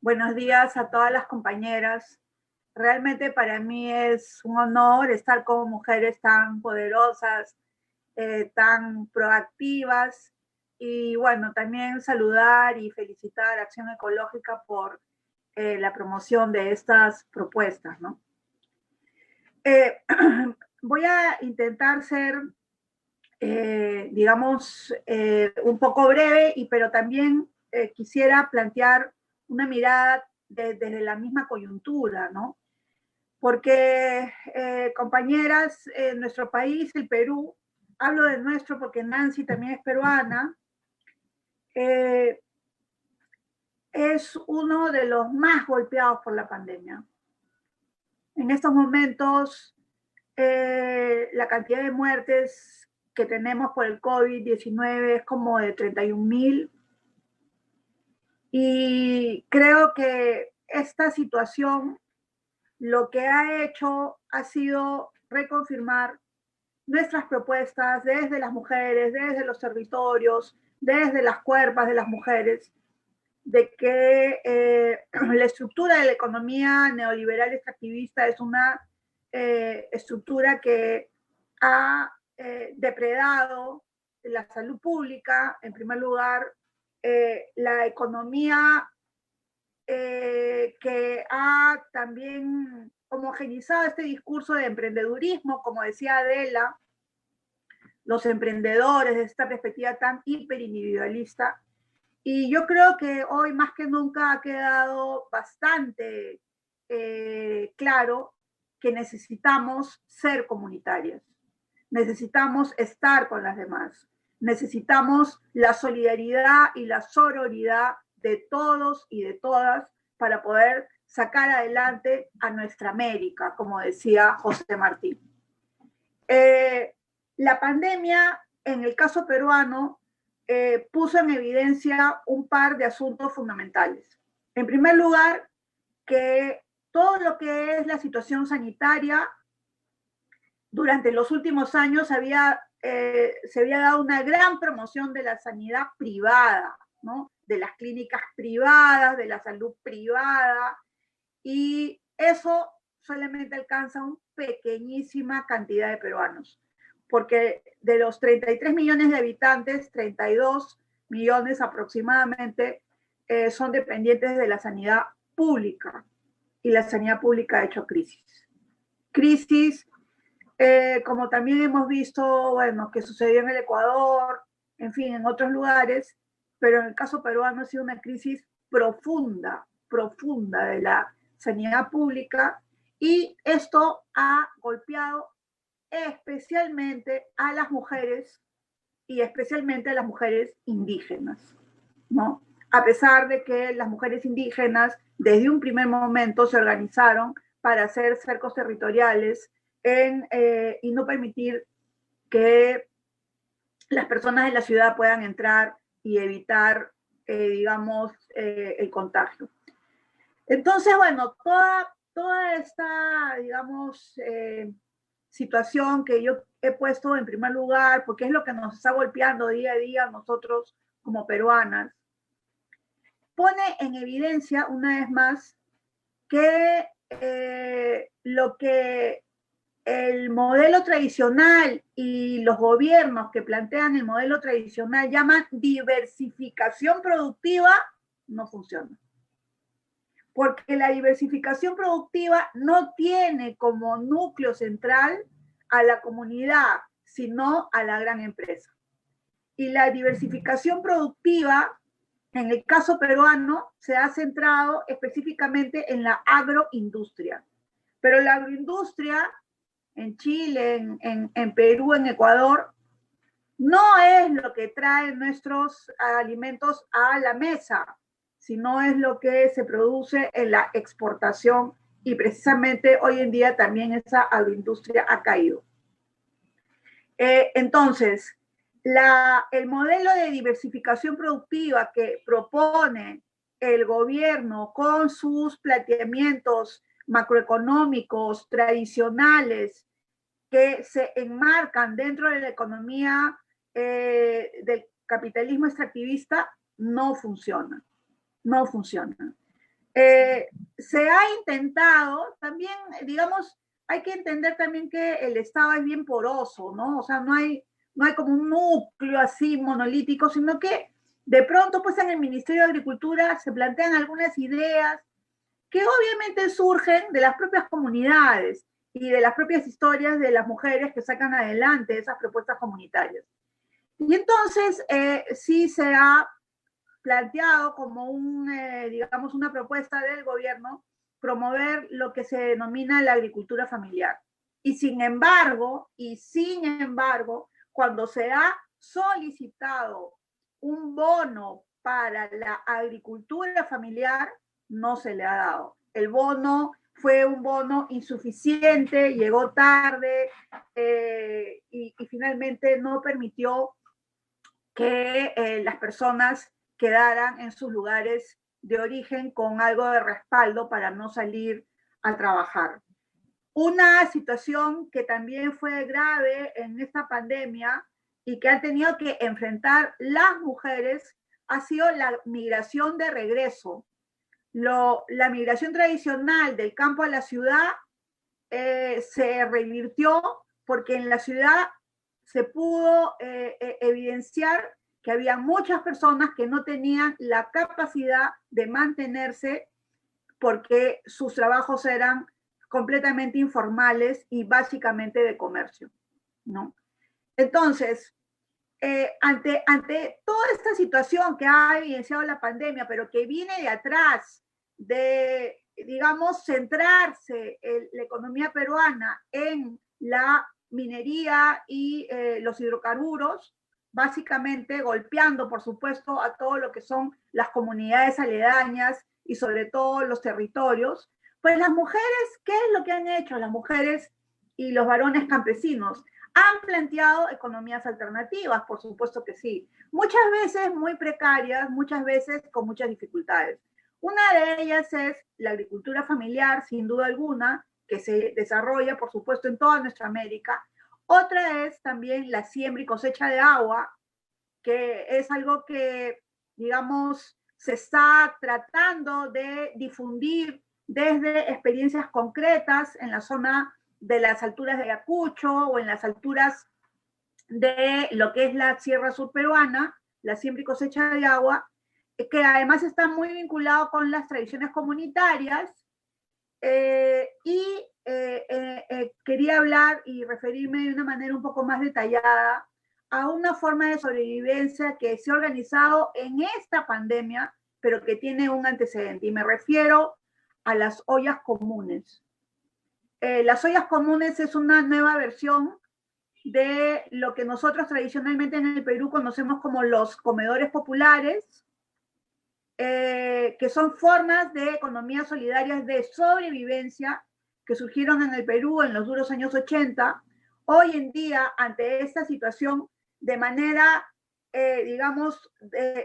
Buenos días a todas las compañeras. Realmente para mí es un honor estar con mujeres tan poderosas, tan proactivas y bueno, también saludar y felicitar a Acción Ecológica por la promoción de estas propuestas, ¿no? Voy a intentar ser, digamos, un poco breve, pero también quisiera plantear una mirada desde la misma coyuntura, ¿no? Porque, compañeras, en nuestro país, el Perú, hablo de nuestro porque Nancy también es peruana, eh, es uno de los más golpeados por la pandemia. En estos momentos, la cantidad de muertes que tenemos por el COVID-19 es como de 31.000. Y creo que esta situación lo que ha hecho ha sido reconfirmar nuestras propuestas desde las mujeres, desde los territorios, desde las cuerpas de las mujeres, de que la estructura de la economía neoliberal extractivista es una estructura que ha depredado la salud pública, en primer lugar, la economía que ha también homogenizado este discurso de emprendedurismo, como decía Adela, los emprendedores, desde esta perspectiva tan hiperindividualista. Y yo creo que hoy más que nunca ha quedado bastante claro que necesitamos ser comunitarias, necesitamos estar con las demás, necesitamos la solidaridad y la sororidad de todos y de todas para poder sacar adelante a nuestra América, como decía José Martí. La pandemia, en el caso peruano, puso en evidencia un par de asuntos fundamentales. En primer lugar, que todo lo que es la situación sanitaria durante los últimos años se había dado una gran promoción de la sanidad privada, ¿no? De las clínicas privadas, de la salud privada, y eso solamente alcanza una pequeñísima cantidad de peruanos, porque de los 33 millones de habitantes, 32 millones aproximadamente son dependientes de la sanidad pública, y la sanidad pública ha hecho crisis. Crisis, como también hemos visto, bueno, que sucedió en el Ecuador, en fin, en otros lugares, pero en el caso peruano ha sido una crisis profunda, profunda de la sanidad pública, y esto ha golpeado especialmente a las mujeres y especialmente a las mujeres indígenas, ¿no? A pesar de que las mujeres indígenas desde un primer momento se organizaron para hacer cercos territoriales y no permitir que las personas de la ciudad puedan entrar y evitar, digamos, el contagio. Entonces, bueno, toda esta, digamos, situación que yo he puesto en primer lugar, porque es lo que nos está golpeando día a día nosotros como peruanas, pone en evidencia una vez más que lo que el modelo tradicional y los gobiernos que plantean el modelo tradicional llaman diversificación productiva, no funciona. Porque la diversificación productiva no tiene como núcleo central a la comunidad, sino a la gran empresa. Y la diversificación productiva, en el caso peruano, se ha centrado específicamente en la agroindustria. Pero la agroindustria en Chile, en Perú, en Ecuador, no es lo que traen nuestros alimentos a la mesa, sino es lo que se produce en la exportación, y precisamente hoy en día también esa agroindustria ha caído. Entonces, el modelo de diversificación productiva que propone el gobierno con sus planteamientos macroeconómicos tradicionales que se enmarcan dentro de la economía del capitalismo extractivista, no funciona, no funciona. Se ha intentado también, digamos, hay que entender también que el Estado es bien poroso, ¿no? O sea, no hay como un núcleo así monolítico, sino que de pronto, pues en el Ministerio de Agricultura se plantean algunas ideas que obviamente surgen de las propias comunidades y de las propias historias de las mujeres que sacan adelante esas propuestas comunitarias. Y entonces sí se ha planteado como digamos, una propuesta del gobierno promover lo que se denomina la agricultura familiar. Y sin embargo, cuando se ha solicitado un bono para la agricultura familiar, no se le ha dado. El bono fue un bono insuficiente, llegó tarde y finalmente no permitió que las personas quedaran en sus lugares de origen con algo de respaldo para no salir a trabajar. Una situación que también fue grave en esta pandemia y que han tenido que enfrentar las mujeres ha sido la migración de regreso. La migración tradicional del campo a la ciudad se revirtió porque en la ciudad se pudo evidenciar que había muchas personas que no tenían la capacidad de mantenerse porque sus trabajos eran completamente informales y básicamente de comercio, ¿no? Entonces, ante toda esta situación que ha evidenciado la pandemia, pero que viene de atrás, de, digamos, centrarse la economía peruana en la minería y los hidrocarburos, básicamente golpeando, por supuesto, a todo lo que son las comunidades aledañas y sobre todo los territorios, pues las mujeres, ¿qué es lo que han hecho las mujeres y los varones campesinos? Han planteado economías alternativas, por supuesto que sí. Muchas veces muy precarias, muchas veces con muchas dificultades. Una de ellas es la agricultura familiar, sin duda alguna, que se desarrolla, por supuesto, en toda nuestra América. Otra es también la siembra y cosecha de agua, que es algo que, digamos, se está tratando de difundir desde experiencias concretas en la zona de las alturas de Ayacucho o en las alturas de lo que es la Sierra Sur peruana, la siembra y cosecha de agua, que además está muy vinculado con las tradiciones comunitarias. Quería hablar y referirme de una manera un poco más detallada a una forma de sobrevivencia que se ha organizado en esta pandemia, pero que tiene un antecedente. Y me refiero a las ollas comunes. Las ollas comunes es una nueva versión de lo que nosotros tradicionalmente en el Perú conocemos como los comedores populares, que son formas de economías solidarias de sobrevivencia que surgieron en el Perú en los duros años 80. Hoy en día, ante esta situación, de manera, digamos,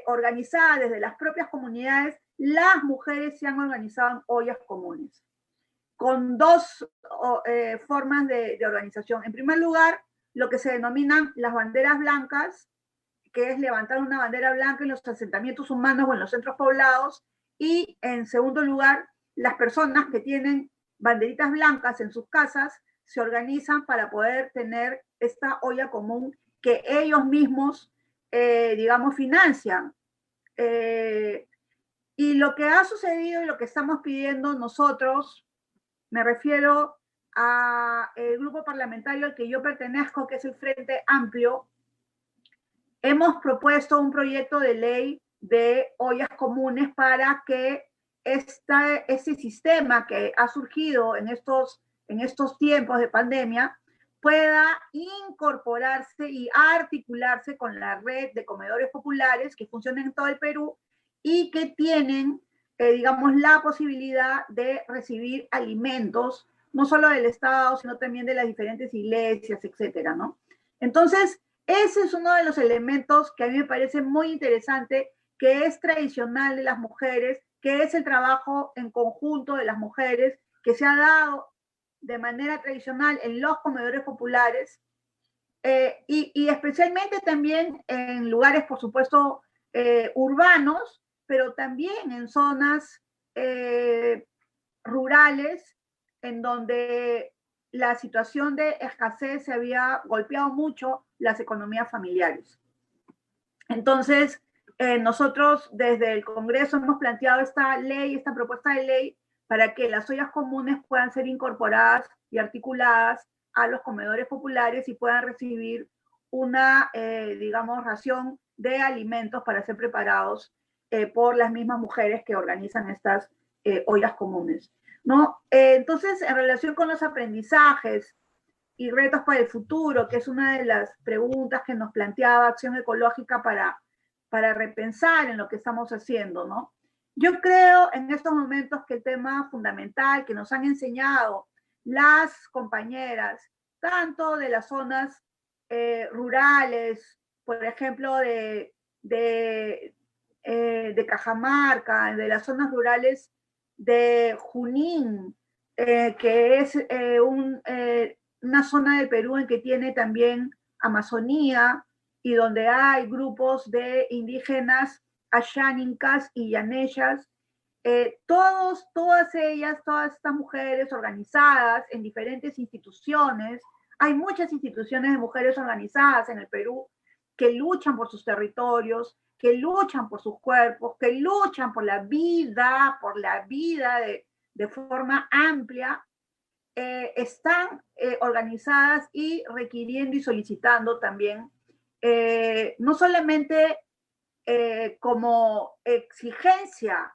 organizada desde las propias comunidades, las mujeres se han organizado en ollas comunes con dos formas de organización. En primer lugar, lo que se denominan las banderas blancas, que es levantar una bandera blanca en los asentamientos humanos o en los centros poblados, y en segundo lugar, las personas que tienen banderitas blancas en sus casas se organizan para poder tener esta olla común que ellos mismos, digamos, financian. Y lo que ha sucedido y lo que estamos pidiendo nosotros, me refiero al grupo parlamentario al que yo pertenezco, que es el Frente Amplio. Hemos propuesto un proyecto de ley de ollas comunes para que este sistema que ha surgido en estos tiempos de pandemia pueda incorporarse y articularse con la red de comedores populares que funcionan en todo el Perú y que tienen, digamos, la posibilidad de recibir alimentos, no solo del Estado, sino también de las diferentes iglesias, etcétera, ¿no? Entonces, ese es uno de los elementos que a mí me parece muy interesante, que es tradicional de las mujeres, que es el trabajo en conjunto de las mujeres, que se ha dado de manera tradicional en los comedores populares y especialmente también en lugares, por supuesto, urbanos, pero también en zonas rurales en donde la situación de escasez se había golpeado mucho las economías familiares. Entonces, nosotros desde el Congreso hemos planteado esta ley, esta propuesta de ley, para que las ollas comunes puedan ser incorporadas y articuladas a los comedores populares y puedan recibir una, digamos, ración de alimentos para ser preparados por las mismas mujeres que organizan estas ollas comunes, ¿no? Entonces, en relación con los aprendizajes y retos para el futuro, que es una de las preguntas que nos planteaba Acción Ecológica para repensar en lo que estamos haciendo, ¿no? Yo creo en estos momentos que el tema fundamental que nos han enseñado las compañeras, tanto de las zonas rurales, por ejemplo, de Cajamarca, de las zonas rurales de Junín, que es una zona del Perú en que tiene también Amazonía y donde hay grupos de indígenas ashánicas y yaneyas, todas ellas, todas estas mujeres organizadas en diferentes instituciones, hay muchas instituciones de mujeres organizadas en el Perú que luchan por sus territorios, que luchan por sus cuerpos, que luchan por la vida de forma amplia, están organizadas y requiriendo y solicitando también, no solamente como exigencia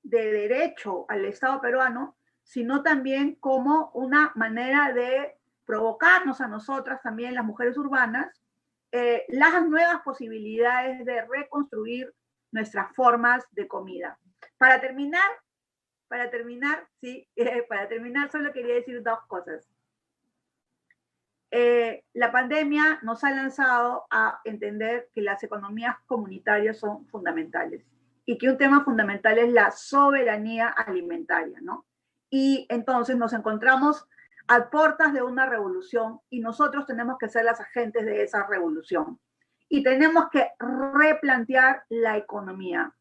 de derecho al Estado peruano, sino también como una manera de provocarnos a nosotras también, las mujeres urbanas, las nuevas posibilidades de reconstruir nuestras formas de comida. Para terminar, sí, para terminar solo quería decir dos cosas. La pandemia nos ha lanzado a entender que las economías comunitarias son fundamentales y que un tema fundamental es la soberanía alimentaria, ¿no? Y entonces nos encontramos a puertas de una revolución y nosotros tenemos que ser las agentes de esa revolución. Y tenemos que replantear la economía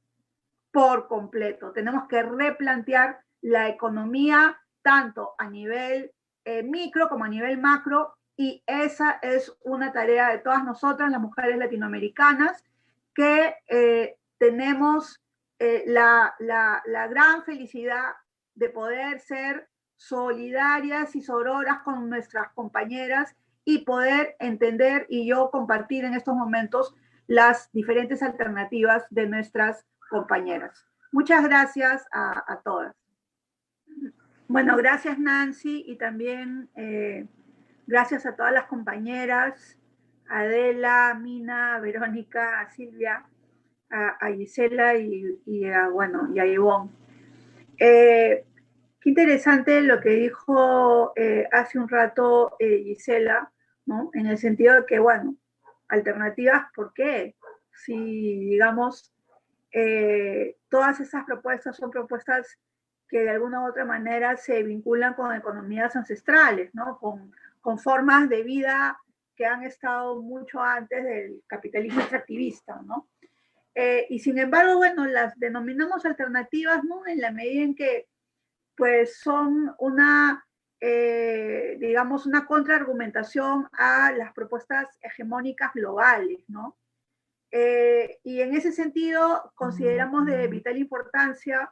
por completo. Tenemos que replantear la economía tanto a nivel micro como a nivel macro, y esa es una tarea de todas nosotras, las mujeres latinoamericanas, que tenemos la gran felicidad de poder ser solidarias y sororas con nuestras compañeras y poder entender y yo compartir en estos momentos las diferentes alternativas de nuestras compañeras. Muchas gracias a todas. Bueno, gracias Nancy y también gracias a todas las compañeras, a Adela, a Mina, a Verónica, a Silvia, a Gisela y a Ivonne. Qué interesante lo que dijo hace un rato Gisela, ¿no? En el sentido de que, bueno, alternativas, ¿por qué? Si, digamos, todas esas propuestas son propuestas que de alguna u otra manera se vinculan con economías ancestrales, ¿no? Con formas de vida que han estado mucho antes del capitalismo extractivista, ¿no? Y sin embargo, bueno, las denominamos alternativas, ¿no? En la medida en que, pues, son una, digamos, una contraargumentación a las propuestas hegemónicas globales, ¿no? Y en ese sentido, consideramos de vital importancia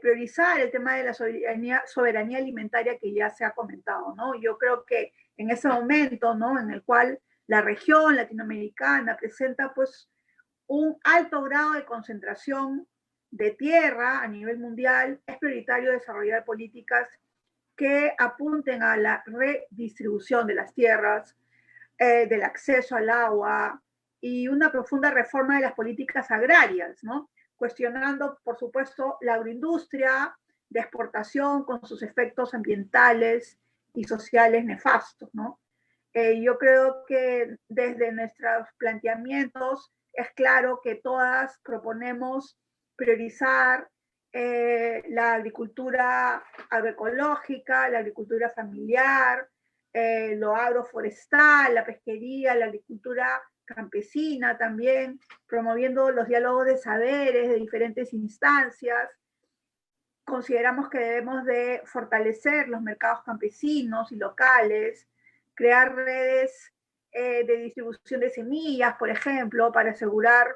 priorizar el tema de la soberanía alimentaria que ya se ha comentado, ¿no? Yo creo que en ese momento, ¿no? En el cual la región latinoamericana presenta, pues, un alto grado de concentración de tierra a nivel mundial, es prioritario desarrollar políticas que apunten a la redistribución de las tierras, del acceso al agua y una profunda reforma de las políticas agrarias, ¿no? Cuestionando, por supuesto, la agroindustria de exportación con sus efectos ambientales y sociales nefastos, ¿no? Yo creo que desde nuestros planteamientos es claro que todas proponemos priorizar la agricultura agroecológica, la agricultura familiar, lo agroforestal, la pesquería, la agricultura campesina también, promoviendo los diálogos de saberes de diferentes instancias, consideramos que debemos de fortalecer los mercados campesinos y locales, crear redes de distribución de semillas, por ejemplo, para asegurar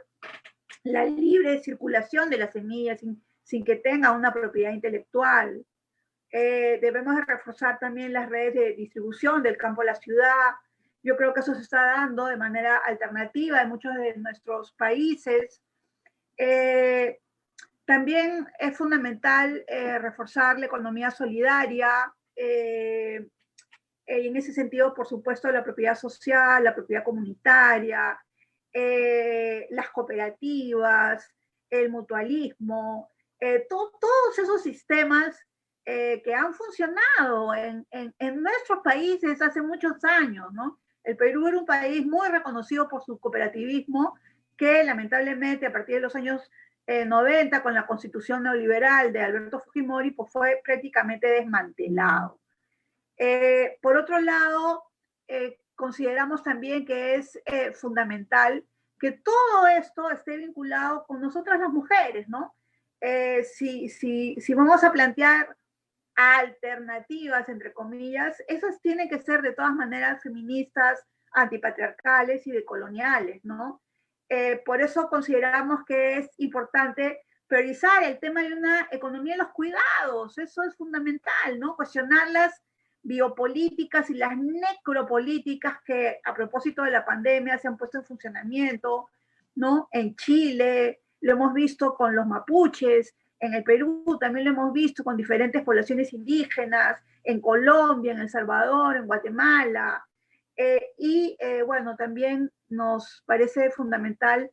la libre circulación de las semillas sin que tenga una propiedad intelectual. Debemos de reforzar también las redes de distribución del campo a la ciudad. Yo creo que eso se está dando de manera alternativa en muchos de nuestros países. También es fundamental reforzar la economía solidaria, y en ese sentido, por supuesto, la propiedad social, la propiedad comunitaria, las cooperativas, el mutualismo, todos esos sistemas que han funcionado en nuestros países hace muchos años, ¿no? El Perú era un país muy reconocido por su cooperativismo, que lamentablemente a partir de los años 90, con la constitución neoliberal de Alberto Fujimori, pues fue prácticamente desmantelado. Por otro lado, consideramos también que es fundamental que todo esto esté vinculado con nosotras las mujeres, ¿no? Si vamos a plantear alternativas, entre comillas, esas tienen que ser de todas maneras feministas, antipatriarcales y decoloniales, ¿no? Por eso consideramos que es importante priorizar el tema de una economía de los cuidados, eso es fundamental, ¿no? Cuestionar las biopolíticas y las necropolíticas que a propósito de la pandemia se han puesto en funcionamiento, ¿no? En Chile, lo hemos visto con los mapuches, en el Perú también lo hemos visto con diferentes poblaciones indígenas, en Colombia, en El Salvador, en Guatemala. Bueno, también nos parece fundamental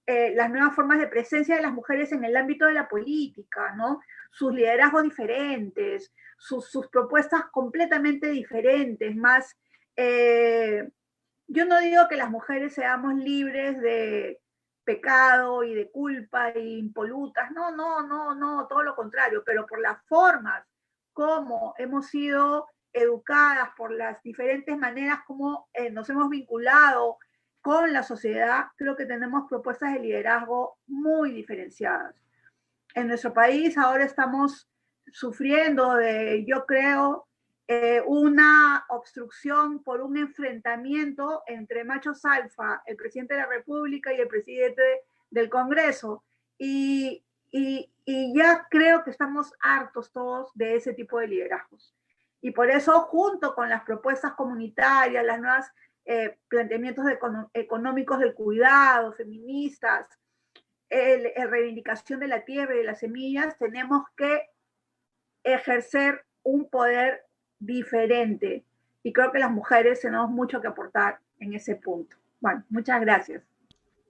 las nuevas formas de presencia de las mujeres en el ámbito de la política, ¿no? Sus liderazgos diferentes, sus propuestas completamente diferentes, más... yo no digo que las mujeres seamos libres de pecado y de culpa e impolutas, no, todo lo contrario, pero por las formas como hemos sido educadas, por las diferentes maneras como nos hemos vinculado con la sociedad, creo que tenemos propuestas de liderazgo muy diferenciadas. En nuestro país ahora estamos sufriendo de, yo creo, una obstrucción por un enfrentamiento entre machos alfa, el presidente de la República y el presidente del Congreso. Y ya creo que estamos hartos todos de ese tipo de liderazgos. Y por eso, junto con las propuestas comunitarias, las nuevas planteamientos económicos del cuidado, feministas, reivindicación de la tierra y de las semillas, tenemos que ejercer un poder diferente. Y creo que las mujeres tenemos mucho que aportar en ese punto. Bueno, muchas gracias.